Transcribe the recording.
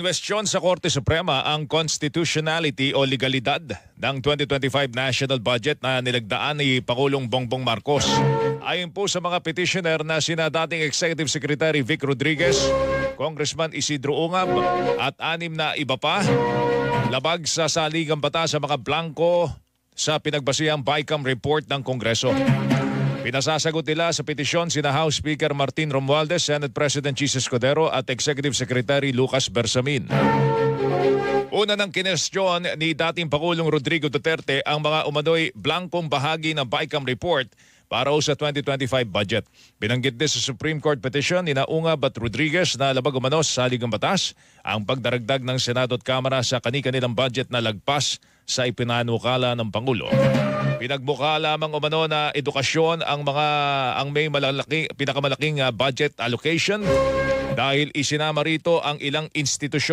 Kwestiyon sa Korte Suprema ang constitutionality o legalidad ng 2025 national budget na nilagdaan ni Pangulong Bongbong Marcos. Ayon po sa mga petitioner na sina dating Executive Secretary Vic Rodriguez, Congressman Isidro Ungab at 6 na iba pa, labag sa saligang batas sa mga blanco sa pinagbasihang BICAM report ng Kongreso. Pinasasagot nila sa petisyon sina House Speaker Martin Romualdez, Senate President Jesus Cordero at Executive Secretary Lucas Bersamin. Una ng kinestyon ni dating Pangulong Rodrigo Duterte ang mga umano'y blankong bahagi ng BICAM report para sa 2025 budget. Binanggit din sa Supreme Court petition ni Ungab at Rodriguez na labag umano sa saligang batas ang pagdaragdag ng Senado at Kamara sa kani-kanilang budget na lagpas sa ipinanukala ng Pangulo. Pinagmukha lamang umano na edukasyon ang may pinakamalaking budget allocation dahil isinama rito ang ilang institusyon